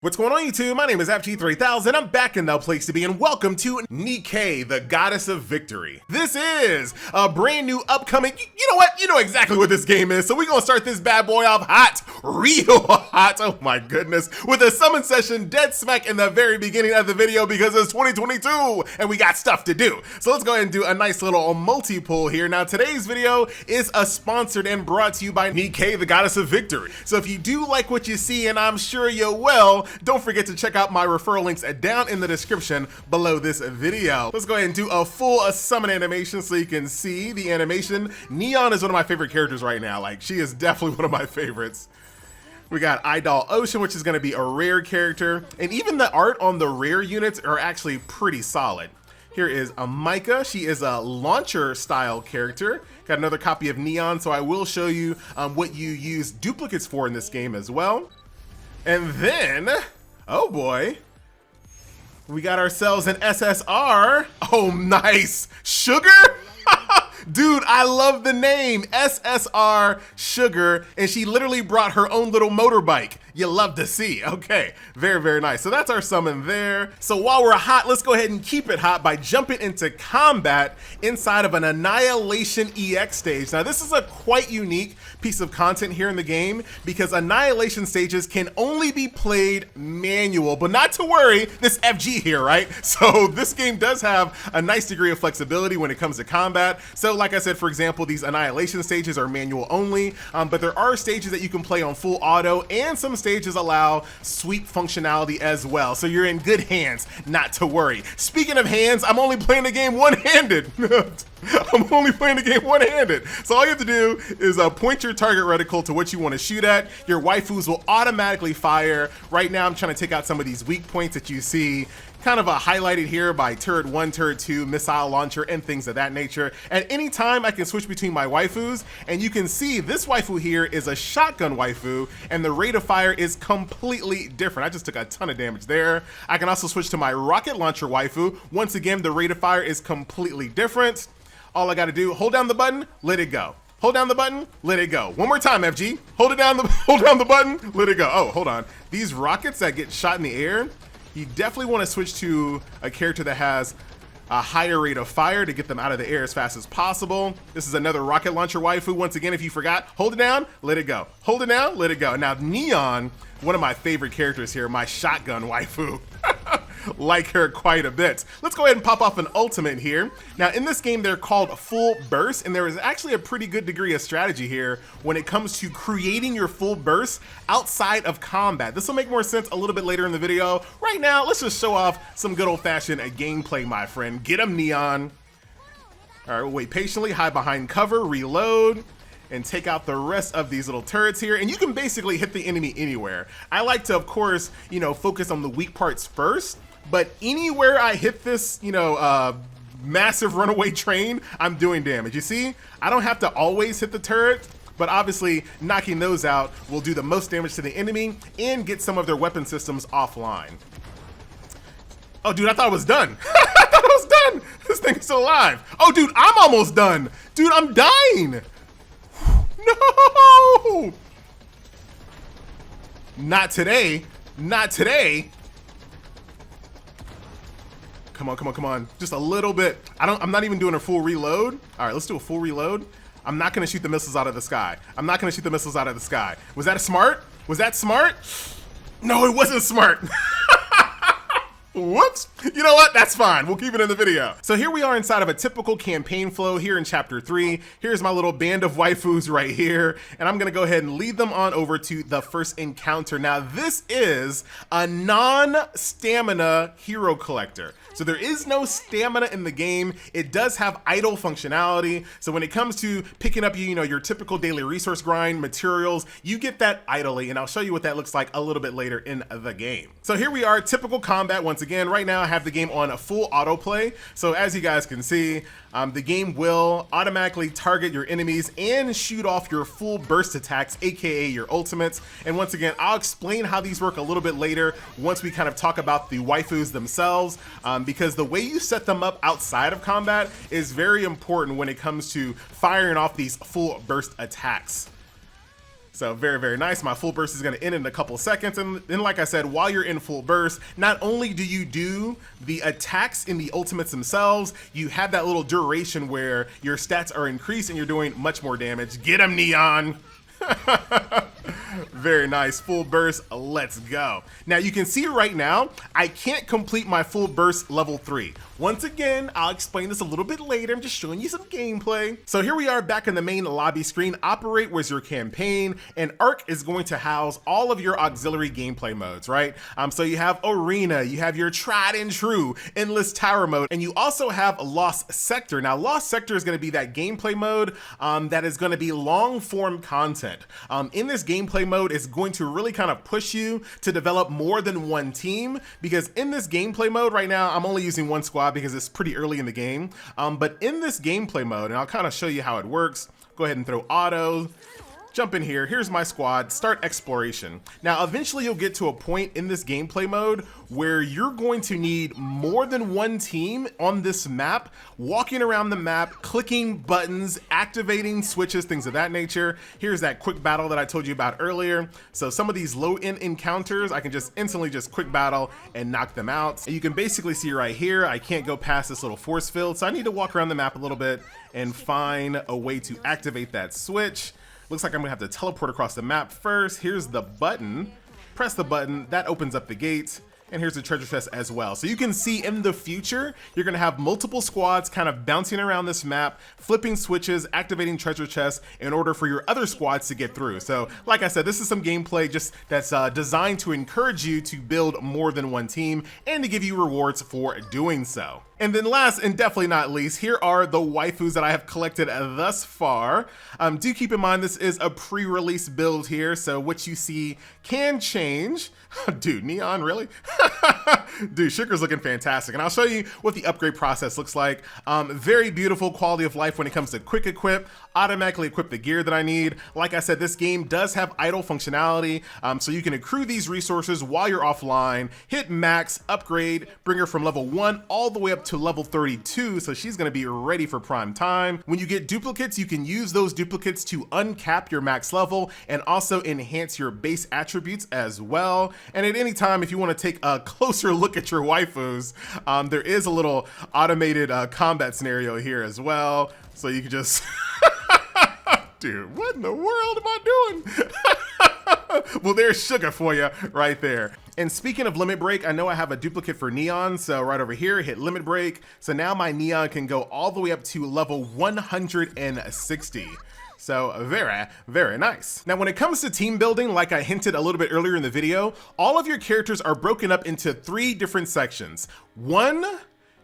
What's going on YouTube? My name is FG3000. I'm back in the place to be and welcome to Nikke, the goddess of victory. This is a brand new upcoming, you know what? You know exactly what this game is. So we're gonna start this bad boy off hot, real hot, oh my goodness, with a summon session dead smack in the very beginning of the video because it's 2022 and we got stuff to do. So let's go ahead and do a nice little multi-pull here. Now today's video is sponsored and brought to you by Nikke, the goddess of victory. So if you do like what you see, and I'm sure you will, don't forget to check out my referral links down in the description below this video. Let's go ahead and do a full summon animation so you can see the animation. Neon is one of my favorite characters right now. Like, she is definitely one of my favorites. We got Idol Ocean, which is going to be a rare character, and even the art on the rare units are actually pretty solid. Here is a Micah. She is a launcher style character. Got another copy of Neon, so I will show you what you use duplicates for in this game as well. And then, oh boy, we got ourselves an SSR. Oh, nice. Sugar? Dude, I love the name, SSR Sugar, and she literally brought her own little motorbike. You love to see. Okay, very, very nice. So that's our summon there. So while we're hot, let's go ahead and keep it hot by jumping into combat inside of an Annihilation EX stage. Now, this is a quite unique piece of content here in the game because Annihilation stages can only be played manual, but not to worry, this FG here, right? So this game does have a nice degree of flexibility when it comes to combat. So like I said, for example, these Annihilation stages are manual only, but there are stages that you can play on full auto, and some stages allow sweep functionality as well. So you're in good hands, not to worry. Speaking of hands, I'm only playing the game one-handed. I'm only playing the game one-handed. So all you have to do is point your target reticle to what you want to shoot at. Your waifus will automatically fire. Right now I'm trying to take out some of these weak points that you see kind of highlighted here by turret 1, turret 2, missile launcher, and things of that nature. At any time, I can switch between my waifus, and you can see this waifu here is a shotgun waifu, and the rate of fire is completely different. I just took a ton of damage there. I can also switch to my rocket launcher waifu. Once again, the rate of fire is completely different. All I gotta do, hold down the button, let it go. Hold down the button, let it go. One more time, FG. Hold down the button, let it go. Oh, hold on. These rockets that get shot in the air, you definitely want to switch to a character that has a higher rate of fire to get them out of the air as fast as possible. This is another rocket launcher waifu. Once again, if you forgot, hold it down, let it go. Hold it down, let it go. Now, Neon, one of my favorite characters here, my shotgun waifu. Like her quite a bit. Let's go ahead and pop off an ultimate here. Now in this game they're called full burst, and there is actually a pretty good degree of strategy here when it comes to creating your full burst outside of combat. This will make more sense a little bit later in the video. Right now, let's just show off some good old-fashioned gameplay, my friend. Get 'em, Neon. All right, we'll wait patiently, hide behind cover, reload, and take out the rest of these little turrets here. And you can basically hit the enemy anywhere. I like to, of course, focus on the weak parts first, but anywhere I hit this, massive runaway train, I'm doing damage. You see, I don't have to always hit the turret, but obviously knocking those out will do the most damage to the enemy and get some of their weapon systems offline. Oh, dude, I thought it was done. I thought it was done. This thing is still alive. Oh, dude, I'm almost done. Dude, I'm dying. No! Not today. Not today. Come on, come on, come on. Just a little bit. I'm not even doing a full reload. All right, let's do a full reload. I'm not gonna shoot the missiles out of the sky. I'm not gonna shoot the missiles out of the sky. Was that smart? Was that smart? No, it wasn't smart. Whoops. You know what? That's fine. We'll keep it in the video. So here we are inside of a typical campaign flow here in chapter 3. Here's my little band of waifus right here. And I'm going to go ahead and lead them on over to the first encounter. Now, this is a non-stamina hero collector. So there is no stamina in the game. It does have idle functionality. So when it comes to picking up, your typical daily resource grind materials, you get that idly. And I'll show you what that looks like a little bit later in the game. So here we are, typical combat once again. Right now I have the game on a full autoplay. So as you guys can see, the game will automatically target your enemies and shoot off your full burst attacks, aka your ultimates. And once again, I'll explain how these work a little bit later once we kind of talk about the waifus themselves, because the way you set them up outside of combat is very important when it comes to firing off these full burst attacks. So very, very nice. My full burst is going to end in a couple seconds. And then, like I said, while you're in full burst, not only do you do the attacks in the ultimates themselves, you have that little duration where your stats are increased and you're doing much more damage. Get him, Neon. Very nice. Full burst. Let's go. Now you can see right now, I can't complete my full burst level 3. Once again, I'll explain this a little bit later. I'm just showing you some gameplay. So here we are back in the main lobby screen. Operate was your campaign, and Arc is going to house all of your auxiliary gameplay modes, right? So you have Arena, you have your tried and true Endless Tower mode, and you also have Lost Sector. Now, Lost Sector is going to be that gameplay mode that is going to be long form content. In this gameplay mode, it's going to really kind of push you to develop more than one team, because in this gameplay mode right now, I'm only using one squad because it's pretty early in the game. But in this gameplay mode, and I'll kind of show you how it works. Go ahead and throw auto. Jump in here, here's my squad, start exploration. Now eventually you'll get to a point in this gameplay mode where you're going to need more than one team on this map, walking around the map, clicking buttons, activating switches, things of that nature. Here's that quick battle that I told you about earlier. So some of these low-end encounters, I can just instantly just quick battle and knock them out. And you can basically see right here, I can't go past this little force field, so I need to walk around the map a little bit and find a way to activate that switch. Looks like I'm gonna have to teleport across the map first. Here's the button. Press the button, that opens up the gate. And here's the treasure chest as well. So you can see in the future, you're gonna have multiple squads kind of bouncing around this map, flipping switches, activating treasure chests in order for your other squads to get through. So like I said, this is some gameplay just that's designed to encourage you to build more than one team and to give you rewards for doing so. And then last and definitely not least, here are the waifus that I have collected thus far. Do keep in mind this is a pre-release build here, so what you see can change. Dude, Neon, really? Dude, Sugar's looking fantastic. And I'll show you what the upgrade process looks like. Very beautiful quality of life when it comes to quick equip, automatically equip the gear that I need. Like I said, this game does have idle functionality, so you can accrue these resources while you're offline, hit max, upgrade, bring her from level 1 all the way up to level 32, so she's gonna be ready for prime time. When you get duplicates, you can use those duplicates to uncap your max level and also enhance your base attributes as well. And at any time, if you wanna take a closer look at your waifus, there is a little automated combat scenario here as well. So you can just, dude, what in the world am I doing? Well, there's Sugar for you right there. And speaking of limit break, I know I have a duplicate for Neon, so right over here, hit limit break. So now my Neon can go all the way up to level 160. So very, very nice. Now, when it comes to team building, like I hinted a little bit earlier in the video, all of your characters are broken up into 3 different sections. 1,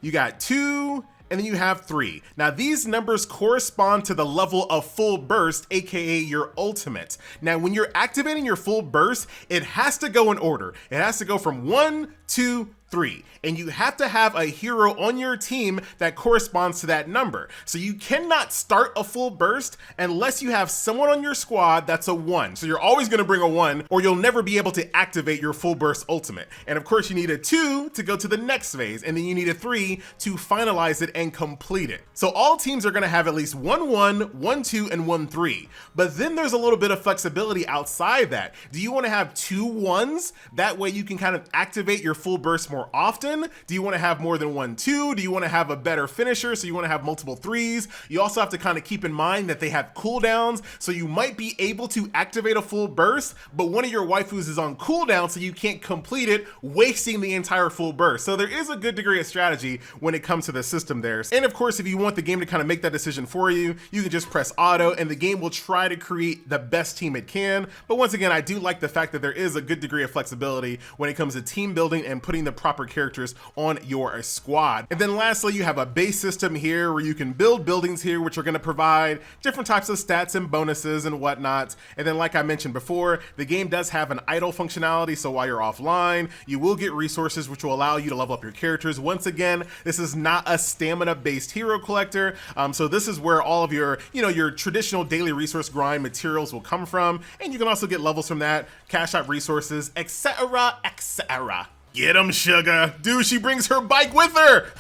you got 2, and then you have 3. Now these numbers correspond to the level of full burst, aka your ultimate. Now when you're activating your full burst, it has to go in order. It has to go from 1, 2, 3, and you have to have a hero on your team that corresponds to that number. So you cannot start a full burst unless you have someone on your squad that's a 1. So you're always gonna bring a 1 or you'll never be able to activate your full burst ultimate. And of course you need a 2 to go to the next phase, and then you need a 3 to finalize it and complete it. So all teams are gonna have at least 1-1, 1-2, and 1-3. But then there's a little bit of flexibility outside that. Do you wanna have 2 1s? That way you can kind of activate your full burst more often? Do you want to have more than 1-2? Do you want to have a better finisher, so you want to have multiple 3s? You also have to kind of keep in mind that they have cooldowns, so you might be able to activate a full burst, but one of your waifus is on cooldown, so you can't complete it, wasting the entire full burst. So there is a good degree of strategy when it comes to the system there. And of course, if you want the game to kind of make that decision for you, you can just press auto and the game will try to create the best team it can. But once again, I do like the fact that there is a good degree of flexibility when it comes to team building and putting the proper characters on your squad. And then lastly, you have a base system here where you can build buildings here, which are going to provide different types of stats and bonuses and whatnot. And then like I mentioned before, the game does have an idle functionality, so while you're offline, you will get resources which will allow you to level up your characters. Once again, this is not a stamina based hero collector, so this is where all of your, your traditional daily resource grind materials will come from, and you can also get levels from that, cash out resources, etc, etc. Get 'em, Sugar. Dude, she brings her bike with her.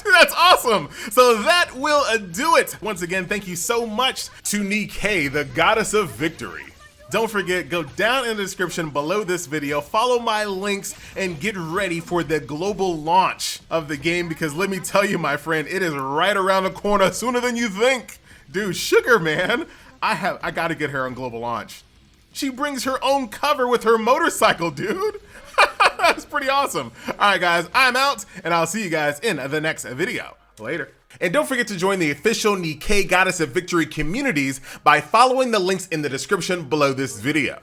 Dude, that's awesome. So that will do it. Once again, thank you so much to Nikke, the goddess of victory. Don't forget, go down in the description below this video, follow my links, and get ready for the global launch of the game, because let me tell you, my friend, it is right around the corner sooner than you think. Dude, Sugar, man, I gotta get her on global launch. She brings her own cover with her motorcycle, dude. That's pretty awesome. All right, guys, I'm out, and I'll see you guys in the next video. Later. And don't forget to join the official Nikke Goddess of Victory communities by following the links in the description below this video.